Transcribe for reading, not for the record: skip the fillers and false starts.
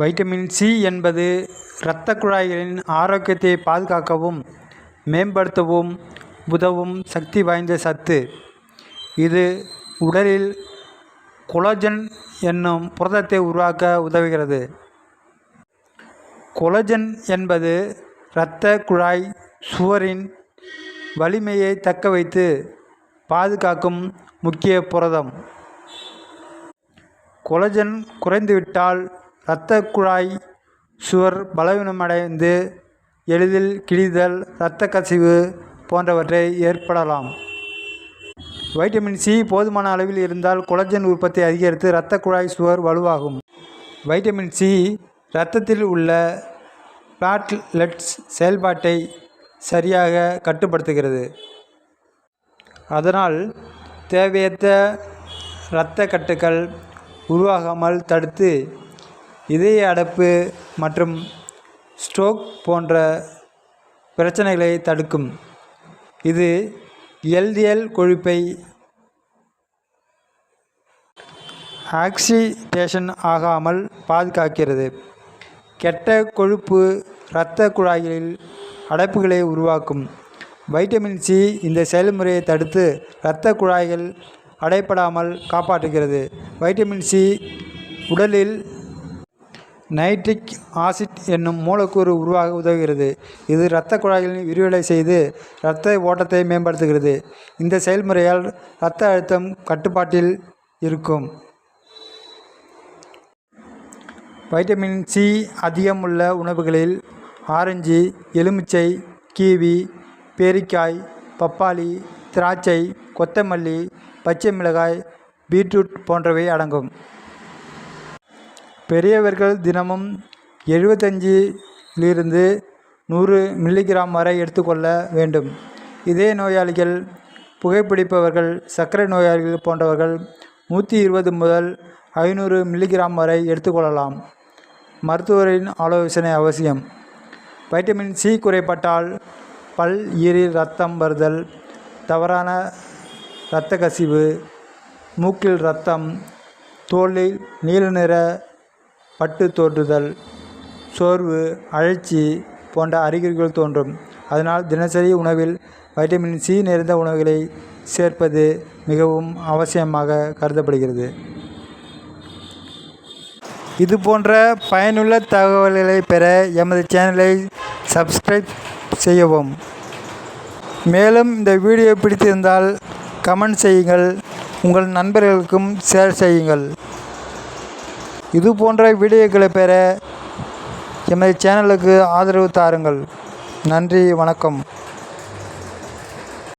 Vitamin C என்பது இரத்த குழாய்களின் ஆரோக்கியத்தை பாதுகாக்கவும் மேம்படுத்தவும் உதவும் சக்தி வாய்ந்த சத்து. இது உடலில் கொலாஜன் என்னும் புரதத்தை உருவாக்க உதவுகிறது. கொலாஜன் என்பது இரத்த குழாய் சுவரின் வலிமையை தக்கவைத்து பாதுகாக்கும் முக்கிய புரதம். கொலாஜன் குறைந்துவிட்டால் இரத்த குழாய் சுவர் பலவீனமடைந்து எளிதில் கிழிதல், இரத்த கசிவு போன்றவற்றை ஏற்படலாம். வைட்டமின் சி போதுமான அளவில் இருந்தால் கொலாஜன் உற்பத்தி அதிகரித்து இரத்த குழாய் சுவர் வலுவாகும். வைட்டமின் சி இரத்தத்தில் உள்ள பிளாட்லெட்ஸ் செயல்பாட்டை சரியாக கட்டுப்படுத்துகிறது. அதனால் தேவையற்ற இரத்த கட்டுகள் உருவாகாமல் தடுத்து இதய அடைப்பு மற்றும் ஸ்ட்ரோக் போன்ற பிரச்சனைகளை தடுக்கும். இது எல்டிஎல் கொழுப்பை ஆக்சிடேஷன் ஆகாமல் பாதுகாக்கிறது. கெட்ட கொழுப்பு இரத்த குழாய்களில் அடைப்புகளை உருவாக்கும். வைட்டமின் சி இந்த செயல்முறையை தடுத்து இரத்த குழாய்கள் அடைப்படாமல் காப்பாற்றுகிறது. வைட்டமின் சி உடலில் நைட்ரிக் ஆசிட் என்னும் மூலக்கூறு உருவாக உதவுகிறது. இது இரத்த குழாய்களில் விரிவடை செய்து இரத்த ஓட்டத்தை மேம்படுத்துகிறது. இந்த செயல்முறையால் இரத்த அழுத்தம் கட்டுப்பாட்டில் இருக்கும். வைட்டமின் சி அதிகம் உள்ள உணவுகளில் ஆரஞ்சு, எலுமிச்சை, கிவி, பேரிக்காய், பப்பாளி, திராட்சை, கொத்தமல்லி, பச்சை மிளகாய், பீட்ரூட் போன்றவை அடங்கும். பெரியவர்கள் தினமும் 75 100 மில்லிகிராம் வரை எடுத்துக்கொள்ள வேண்டும். இதய நோயாளிகள், புகைப்பிடிப்பவர்கள், சர்க்கரை நோயாளிகள் போன்றவர்கள் 120 முதல் 500 மில்லிகிராம் வரை எடுத்துக்கொள்ளலாம். மருத்துவரின் ஆலோசனை அவசியம். வைட்டமின் சி குறைபாட்டால் பல், ஈரில் இரத்தம் வருதல், தவறான இரத்த கசிவு, மூக்கில் இரத்தம், தோலில் நீல நிற பட்டு தோன்றுதல், சோர்வு, அழற்சி போன்ற அறிகுறிகள் தோன்றும். அதனால் தினசரி உணவில் வைட்டமின் சி நிறைந்த உணவுகளை சேர்ப்பது மிகவும் அவசியமாக கருதப்படுகிறது. இது போன்ற பயனுள்ள தகவல்களை பெற எமது சேனலை சப்ஸ்கிரைப் செய்யவும். மேலும் இந்த வீடியோ பிடித்திருந்தால் கமெண்ட் செய்யுங்கள், உங்கள் நண்பர்களுக்கும் ஷேர் செய்யுங்கள். இது போன்ற வீடியோக்களை பெற எமது சேனலுக்கு ஆதரவு தாருங்கள். நன்றி, வணக்கம்.